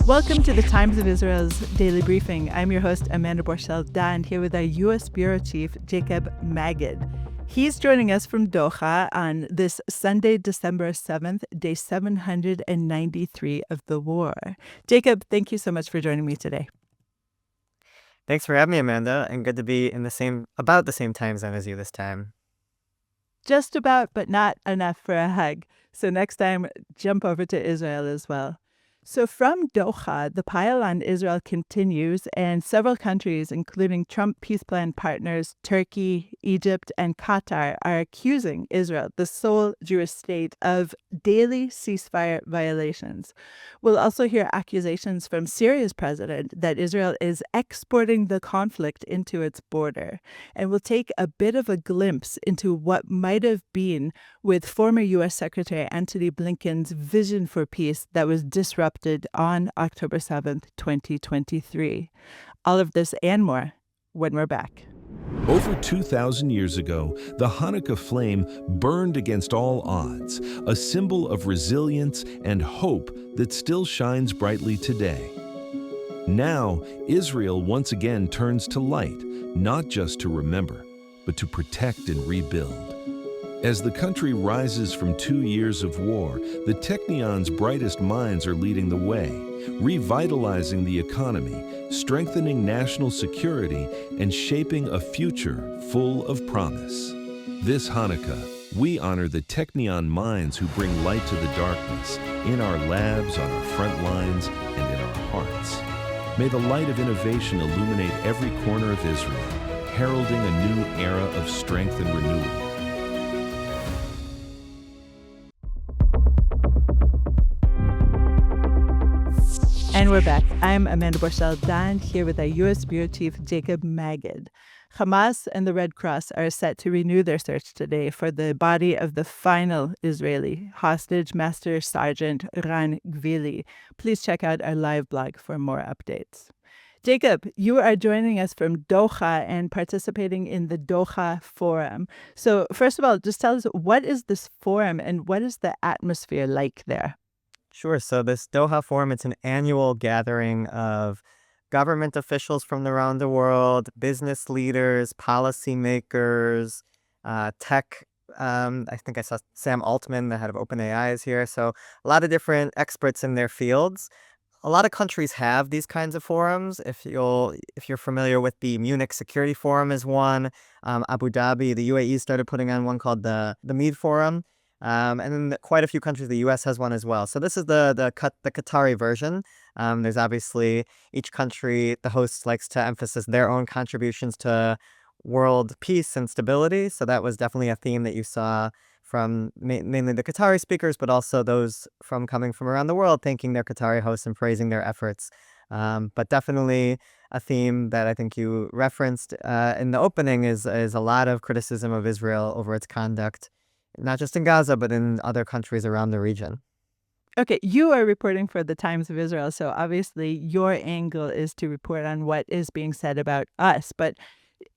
Welcome to the Times of Israel's Daily Briefing. I'm your host, Amanda Borschel-Dan, here with our U.S. Bureau Chief, Jacob Magid. He's joining us from Doha on this Sunday, December 7th, day 793 of the war. Jacob, thank you so much for joining me today. Thanks for having me, Amanda, and good to be in about the same time zone as you this time. Just about, but not enough for a hug. So next time, jump over to Israel as well. So from Doha, the pile on Israel continues, and several countries, including Trump peace plan partners Turkey, Egypt, and Qatar, are accusing Israel, the sole Jewish state, of daily ceasefire violations. We'll also hear accusations from Syria's president that Israel is exporting the conflict into its border. And we'll take a bit of a glimpse into what might have been with former U.S. Secretary Antony Blinken's vision for peace that was disrupted on October 7th, 2023. All of this and more when we're back. Over 2,000 years ago, the Hanukkah flame burned against all odds, a symbol of resilience and hope that still shines brightly today. Now, Israel once again turns to light, not just to remember, but to protect and rebuild. As the country rises from 2 years of war, the Technion's brightest minds are leading the way, revitalizing the economy, strengthening national security, and shaping a future full of promise. This Hanukkah, we honor the Technion minds who bring light to the darkness, in our labs, on our front lines, and in our hearts. May the light of innovation illuminate every corner of Israel, heralding a new era of strength and renewal. And we're back. I'm Amanda Borschel-Dan, here with our U.S. Bureau Chief, Jacob Magid. Hamas and the Red Cross are set to renew their search today for the body of the final Israeli hostage, Master Sergeant Ran Gvili. Please check out our live blog for more updates. Jacob, you are joining us from Doha and participating in the Doha Forum. So first of all, just tell us, what is this forum and what is the atmosphere like there? Sure. So this Doha Forum, it's an annual gathering of government officials from around the world, business leaders, policymakers, tech. I think I saw Sam Altman, the head of OpenAI, is here. So a lot of different experts in their fields. A lot of countries have these kinds of forums. If you're familiar with the Munich Security Forum is one. Abu Dhabi, the UAE started putting on one called the Mead Forum. And then quite a few countries, the U.S. has one as well. So this is the Qatari version. There's obviously each country, the host likes to emphasize their own contributions to world peace and stability. So that was definitely a theme that you saw from mainly the Qatari speakers, but also those coming from around the world, thanking their Qatari hosts and praising their efforts. But definitely a theme that I think you referenced in the opening is a lot of criticism of Israel over its conduct, not just in Gaza, but in other countries around the region. Okay, you are reporting for the Times of Israel, so obviously your angle is to report on what is being said about us. But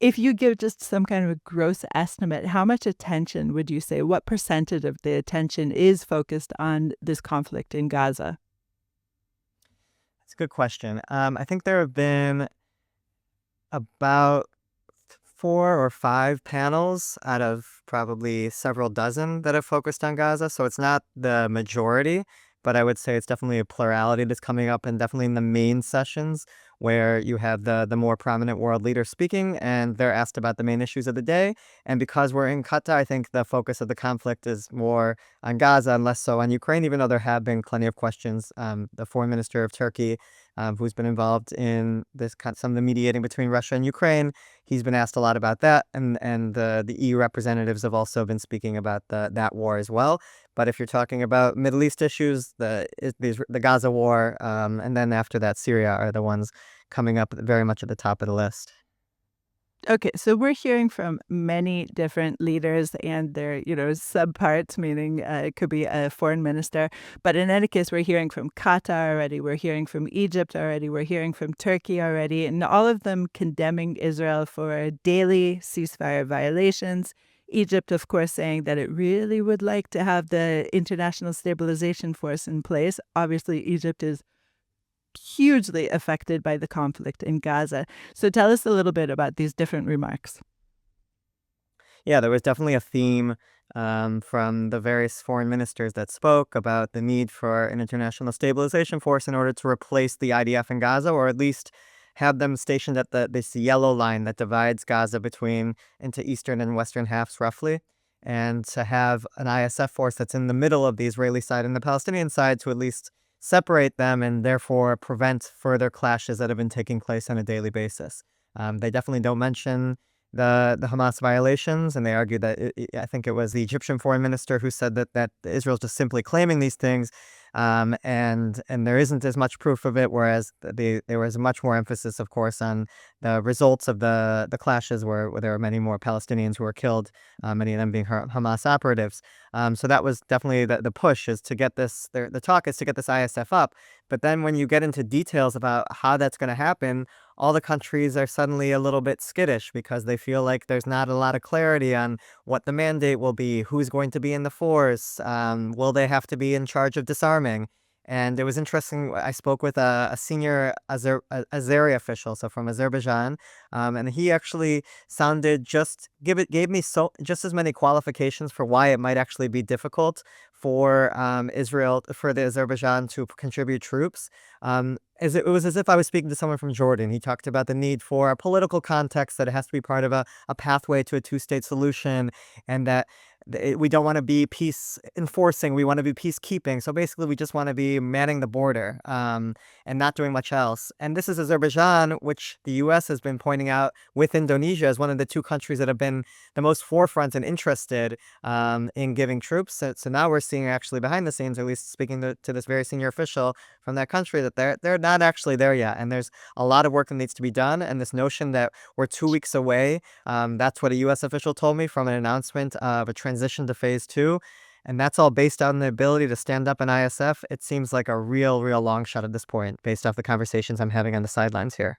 if you give just some kind of a gross estimate, how much attention would you say, what percentage of the attention is focused on this conflict in Gaza? That's a good question. I think there have been about 4 or 5 panels out of probably several dozen that have focused on Gaza. So it's not the majority, but I would say it's definitely a plurality that's coming up, and definitely in the main sessions where you have the more prominent world leaders speaking and they're asked about the main issues of the day. And because we're in Qatar, I think the focus of the conflict is more on Gaza and less so on Ukraine, even though there have been plenty of questions. The Foreign Minister of Turkey, who's been involved in some of the mediating between Russia and Ukraine, he's been asked a lot about that. And the EU representatives have also been speaking about that war as well. But if you're talking about Middle East issues, the Gaza war, and then after that, Syria are the ones coming up very much at the top of the list. Okay, so we're hearing from many different leaders and their, subparts, meaning it could be a foreign minister. But in any case, we're hearing from Qatar already, we're hearing from Egypt already, we're hearing from Turkey already, and all of them condemning Israel for daily ceasefire violations. Egypt, of course, saying that it really would like to have the International Stabilization Force in place. Obviously, Egypt is hugely affected by the conflict in Gaza. So tell us a little bit about these different remarks. Yeah, there was definitely a theme from the various foreign ministers that spoke about the need for an international stabilization force in order to replace the IDF in Gaza, or at least have them stationed at this yellow line that divides Gaza between into eastern and western halves, roughly, and to have an ISF force that's in the middle of the Israeli side and the Palestinian side to at least separate them and therefore prevent further clashes that have been taking place on a daily basis. They definitely don't mention the Hamas violations, and they argue that I think it was the Egyptian foreign minister who said that Israel's just simply claiming these things, and there isn't as much proof of it. Whereas there was much more emphasis, of course, on the results of the clashes, where there were many more Palestinians who were killed, many of them being Hamas operatives. So that was definitely the push, is to get this. The talk is to get this ISF up. But then when you get into details about how that's going to happen, all the countries are suddenly a little bit skittish because they feel like there's not a lot of clarity on what the mandate will be, who's going to be in the force, will they have to be in charge of disarming. And it was interesting. I spoke with a senior Azeri official, so from Azerbaijan, and he actually gave me just as many qualifications for why it might actually be difficult for for the Azerbaijan to contribute troops. As it was as if I was speaking to someone from Jordan. He talked about the need for a political context, that it has to be part of a pathway to a two-state solution, and that we don't want to be peace enforcing, we want to be peacekeeping. So basically, we just want to be manning the border, and not doing much else. And this is Azerbaijan, which the U.S. has been pointing out with Indonesia as one of the two countries that have been the most forefront and interested in giving troops. So now we're seeing, actually behind the scenes, at least speaking to this very senior official from that country, that they're not actually there yet. And there's a lot of work that needs to be done. And this notion that we're 2 weeks away, that's what a U.S. official told me, from an announcement of a transition to phase 2. And that's all based on the ability to stand up an ISF. It seems like a real long shot at this point, based off the conversations I'm having on the sidelines here.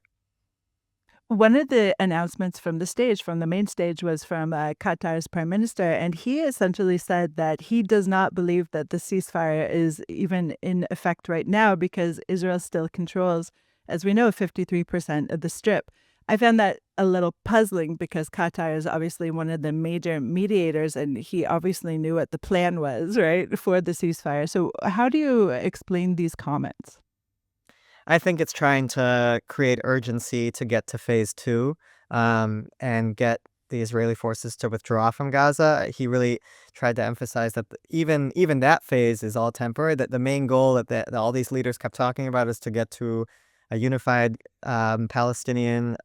One of the announcements from the main stage, was from Qatar's prime minister, and he essentially said that he does not believe that the ceasefire is even in effect right now because Israel still controls, as we know, 53% of the Strip. I found that a little puzzling because Qatar is obviously one of the major mediators, and he obviously knew what the plan was, right, for the ceasefire. So how do you explain these comments? I think it's trying to create urgency to get to phase 2, and get the Israeli forces to withdraw from Gaza. He really tried to emphasize that even that phase is all temporary, that the main goal that all these leaders kept talking about is to get to a unified Palestinian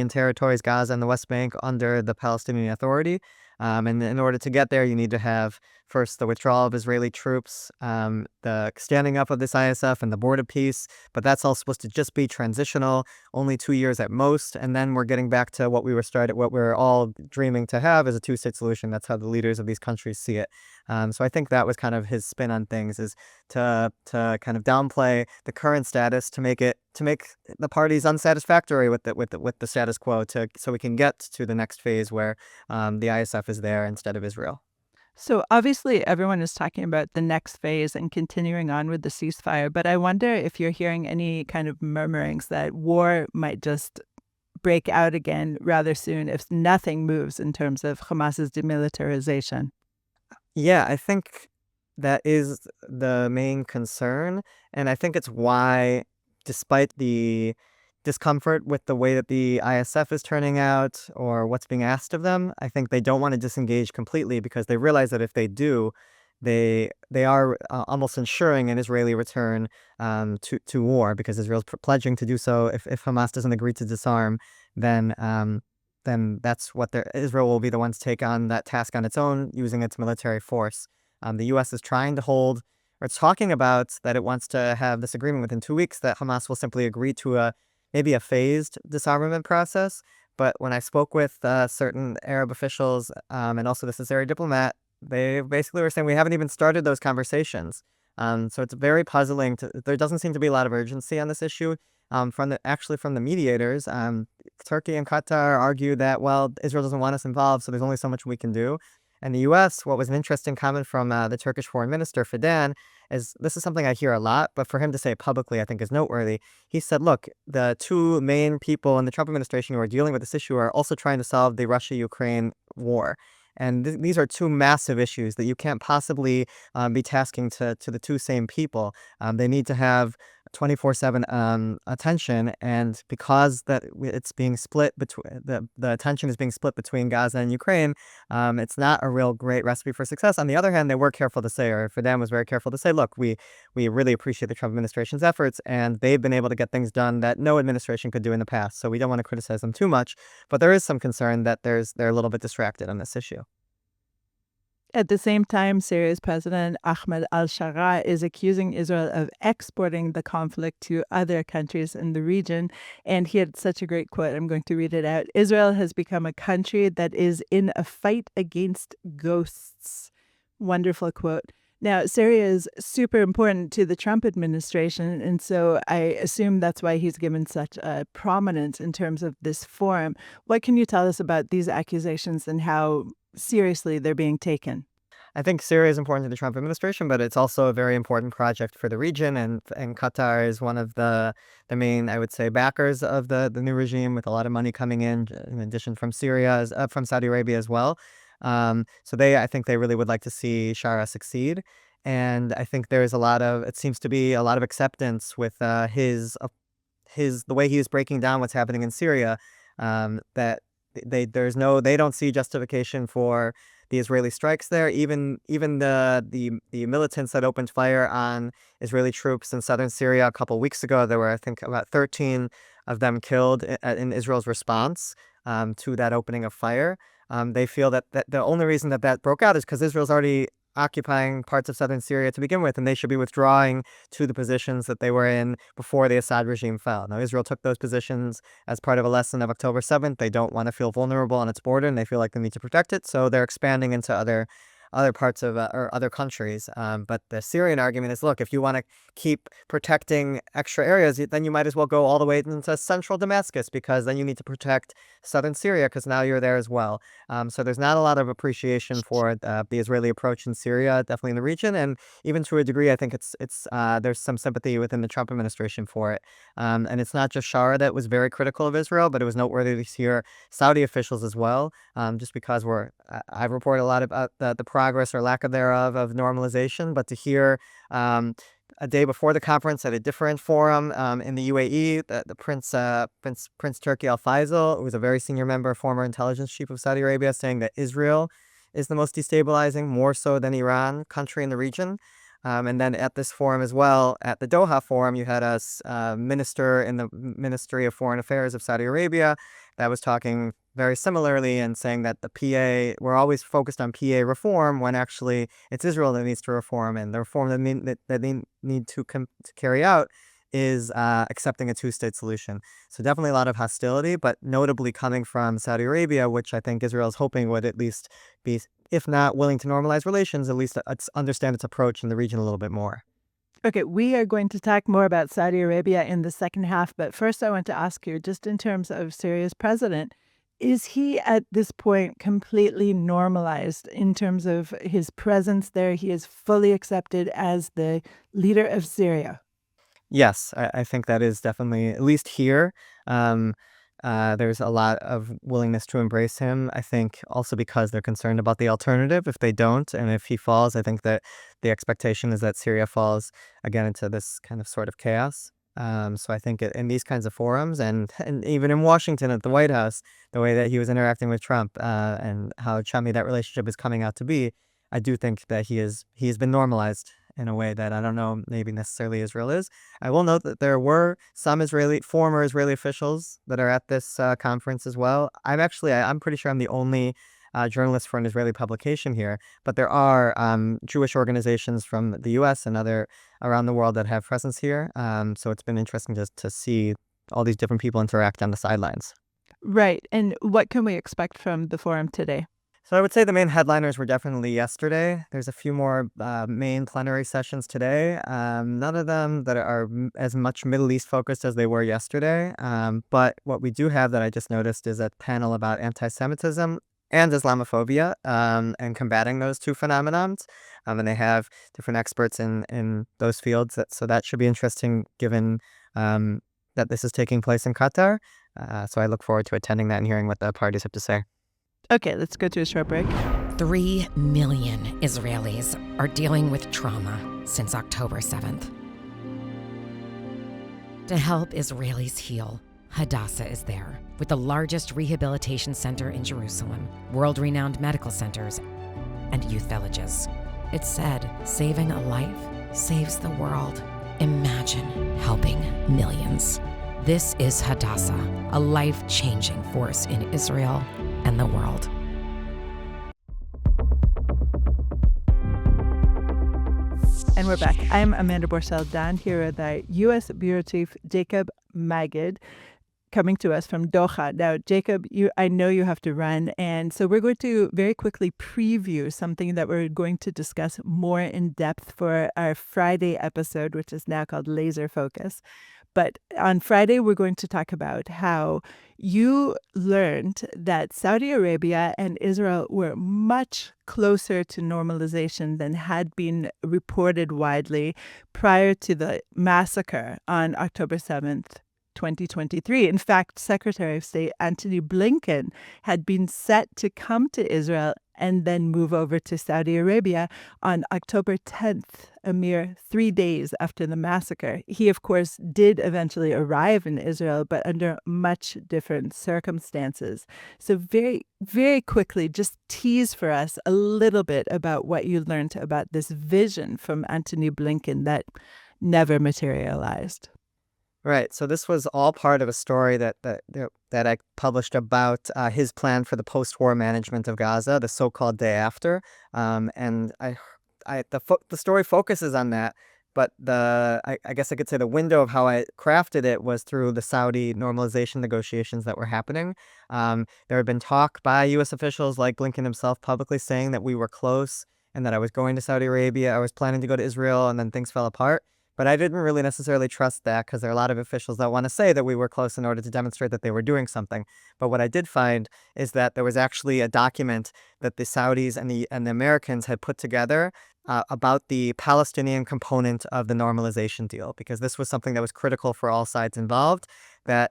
territories, Gaza and the West Bank, under the Palestinian Authority. And in order to get there, you need to have first the withdrawal of Israeli troops, the standing up of this ISF, and the border peace. But that's all supposed to just be transitional, only 2 years at most. And then we're getting back to what we're all dreaming to have, as a two-state solution. That's how the leaders of these countries see it. So I think that was kind of his spin on things, is to kind of downplay the current status, to make the parties unsatisfactory with the status quo, so we can get to the next phase where the ISF is there instead of Israel. So obviously, everyone is talking about the next phase and continuing on with the ceasefire. But I wonder if you're hearing any kind of murmurings that war might just break out again rather soon if nothing moves in terms of Hamas's demilitarization. Yeah, I think that is the main concern. And I think it's why, despite the discomfort with the way that the ISF is turning out or what's being asked of them, I think they don't want to disengage completely, because they realize that if they do, they are almost ensuring an Israeli return to war, because Israel's pledging to do so. If Hamas doesn't agree to disarm, then that's what Israel will be the ones to take on that task on its own, using its military force. The U.S. is trying to hold, or it's talking about, that it wants to have this agreement within 2 weeks, that Hamas will simply agree to maybe a phased disarmament process. But when I spoke with certain Arab officials, and also this Azeri diplomat, they basically were saying we haven't even started those conversations. So it's very puzzling. There doesn't seem to be a lot of urgency on this issue. From the mediators, Turkey and Qatar argue that, well, Israel doesn't want us involved, so there's only so much we can do. And the U.S., what was an interesting comment from the Turkish Foreign Minister Fidan is this is something I hear a lot, but for him to say it publicly, I think is noteworthy. He said, look, the two main people in the Trump administration who are dealing with this issue are also trying to solve the Russia-Ukraine war. And these are two massive issues that you can't possibly be tasking to the two same people. They need to have 24/7 attention, and because it's being split between the attention is being split between Gaza and Ukraine, it's not a real great recipe for success. On the other hand, they were careful to say, or Fidan was very careful to say, look, we really appreciate the Trump administration's efforts, and they've been able to get things done that no administration could do in the past. So we don't want to criticize them too much, but there is some concern that they're a little bit distracted on this issue. At the same time, Syria's President Ahmed al-Shara is accusing Israel of exporting the conflict to other countries in the region. And he had such a great quote. I'm going to read it out. Israel has become a country that is in a fight against ghosts. Wonderful quote. Now, Syria is super important to the Trump administration, and so I assume that's why he's given such a prominence in terms of this forum. What can you tell us about these accusations and how seriously they're being taken? I think Syria is important to the Trump administration, but it's also a very important project for the region, and Qatar is one of the main, I would say, backers of the new regime, with a lot of money coming in addition from from Saudi Arabia as well. So I think they really would like to see Shara succeed, and I think it seems to be a lot of acceptance with the way he is breaking down what's happening in Syria. That they don't see justification for the Israeli strikes there. Even the militants that opened fire on Israeli troops in southern Syria a couple weeks ago, there were, I think, about 13 of them killed in Israel's response to that opening of fire. They feel that the only reason that broke out is because Israel's already occupying parts of southern Syria to begin with, and they should be withdrawing to the positions that they were in before the Assad regime fell. Now, Israel took those positions as part of a lesson of October 7th. They don't want to feel vulnerable on its border, and they feel like they need to protect it, so they're expanding into other parts of or other countries. But the Syrian argument is, look, if you want to keep protecting extra areas, then you might as well go all the way into central Damascus, because then you need to protect southern Syria because now you're there as well. So there's not a lot of appreciation for the Israeli approach in Syria, definitely in the region, and even to a degree, I think there's some sympathy within the Trump administration for it. And it's not just Shara that was very critical of Israel, but it was noteworthy to hear Saudi officials as well, just because I've reported a lot about the progress or lack of thereof of normalization, but to hear a day before the conference at a different forum in the UAE, the Prince Turki Al Faisal, who was a very senior member, former intelligence chief of Saudi Arabia, saying that Israel is the most destabilizing, more so than Iran, country in the region. And then at this forum as well, at the Doha Forum, you had a minister in the Ministry of Foreign Affairs of Saudi Arabia that was talking very similarly and saying that we're always focused on PA reform when actually it's Israel that needs to reform, and the reform that they need to carry out is accepting a two-state solution. So definitely a lot of hostility, but notably coming from Saudi Arabia, which I think Israel is hoping would at least be, if not willing to normalize relations, at least understand its approach in the region a little bit more. Okay, we are going to talk more about Saudi Arabia in the second half, but first I want to ask you, just in terms of Syria's president, is he at this point completely normalized in terms of his presence there? He is fully accepted as the leader of Syria. Yes, I think that is definitely, at least here, there's a lot of willingness to embrace him. I think also because they're concerned about the alternative. If they don't, and if he falls, I think that the expectation is that Syria falls again into this kind of sort of chaos. So I think in these kinds of forums, and even in Washington at the White House, the way that he was interacting with Trump and how chummy that relationship is coming out to be, I do think that he's been normalized in a way that I don't know maybe necessarily Israel is. I will note that there were some former Israeli officials that are at this conference as well. I'm pretty sure I'm the only journalist for an Israeli publication here, but there are Jewish organizations from the U.S. and other around the world that have presence here. So it's been interesting just to see all these different people interact on the sidelines. Right. And what can we expect from the forum today? So I would say the main headliners were definitely yesterday. There's a few more main plenary sessions today. None of them that are as much Middle East focused as they were yesterday. But what we do have that I just noticed is a panel about anti-Semitism. and Islamophobia, and combating those two phenomenons. And they have different experts in those fields. So that should be interesting given that this is taking place in Qatar. So I look forward to attending that and hearing what the parties have to say. Okay, let's go to a short break. 3 million Israelis are dealing with trauma since October 7th. To help Israelis heal, Hadassah is there, with the largest rehabilitation center in Jerusalem, world-renowned medical centers, and youth villages. It's said, saving a life saves the world. Imagine helping millions. This is Hadassah, a life-changing force in Israel and the world. And we're back. I'm Amanda Borschel-Dan here with our U.S. Bureau Chief Jacob Magid, coming to us from Doha. Now, Jacob, I know you have to run, and so we're going to very quickly preview something that we're going to discuss more in depth for our Friday episode, which is now called Laser Focus. But on Friday, we're going to talk about how you learned that Saudi Arabia and Israel were much closer to normalization than had been reported widely prior to the massacre on October 7th, 2023. In fact, Secretary of State Antony Blinken had been set to come to Israel and then move over to Saudi Arabia on October 10th, a mere 3 days after the massacre. He, of course, did eventually arrive in Israel, but under much different circumstances. So very, very quickly, just tease for us a little bit about what you learned about this vision from Antony Blinken that never materialized. Right. So this was all part of a story that I published about his plan for the post-war management of Gaza, the so-called day after. And the story focuses on that, but I guess I could say the window of how I crafted it was through the Saudi normalization negotiations that were happening. There had been talk by U.S. officials like Blinken himself publicly saying that we were close and that I was going to Saudi Arabia. I was planning to go to Israel, and then things fell apart. But I didn't really necessarily trust that because there are a lot of officials that want to say that we were close in order to demonstrate that they were doing something. But what I did find is that there was actually a document that the Saudis and the Americans had put together about the Palestinian component of the normalization deal, because this was something that was critical for all sides involved, that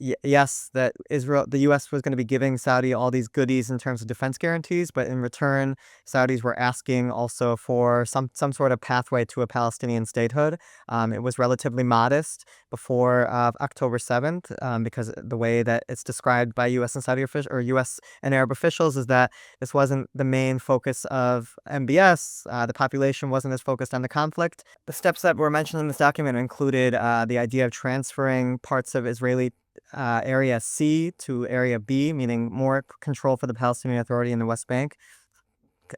yes, that the U.S. was going to be giving Saudi all these goodies in terms of defense guarantees, but in return, Saudis were asking also for some sort of pathway to a Palestinian statehood. It was relatively modest before October 7th, because the way that it's described by U.S. and Saudi officials, or U.S. and Arab officials, is that this wasn't the main focus of MBS. The population wasn't as focused on the conflict. The steps that were mentioned in this document included the idea of transferring parts of Israeli Area C to Area B, meaning more control for the Palestinian Authority in the West Bank.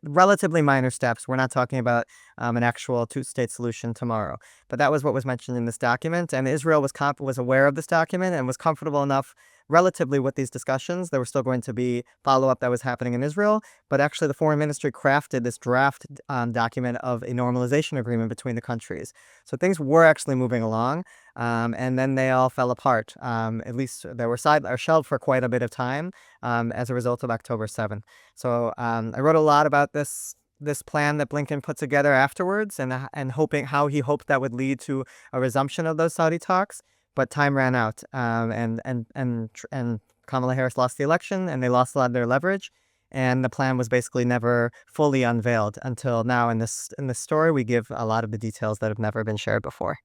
Relatively minor steps. We're not talking about an actual two-state solution tomorrow. But that was what was mentioned in this document, and Israel was aware of this document and was comfortable enough relatively with these discussions. There was still going to be follow-up that was happening in Israel, but actually the foreign ministry crafted this draft document of a normalization agreement between the countries. So things were actually moving along, and then they all fell apart. At least they were shelved for quite a bit of time as a result of October 7th. So I wrote a lot about this plan that Blinken put together afterwards, and hoping how he hoped that would lead to a resumption of those Saudi talks. But time ran out, and Kamala Harris lost the election, and they lost a lot of their leverage, and the plan was basically never fully unveiled until now. In this story, we give a lot of the details that have never been shared before.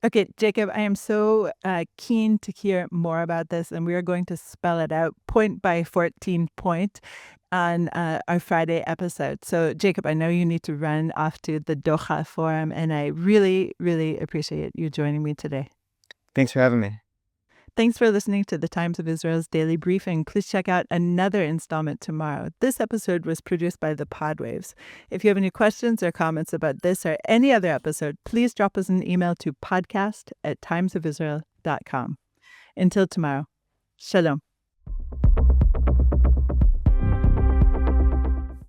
Okay, Jacob, I am so keen to hear more about this, and we are going to spell it out point by 14 point on our Friday episode. So, Jacob, I know you need to run off to the Doha Forum, and I really, really appreciate you joining me today. Thanks for having me. Thanks for listening to the Times of Israel's Daily Briefing. Please check out another installment tomorrow. This episode was produced by the Podwaves. If you have any questions or comments about this or any other episode, please drop us an email to podcast@timesofisrael.com. Until tomorrow, shalom.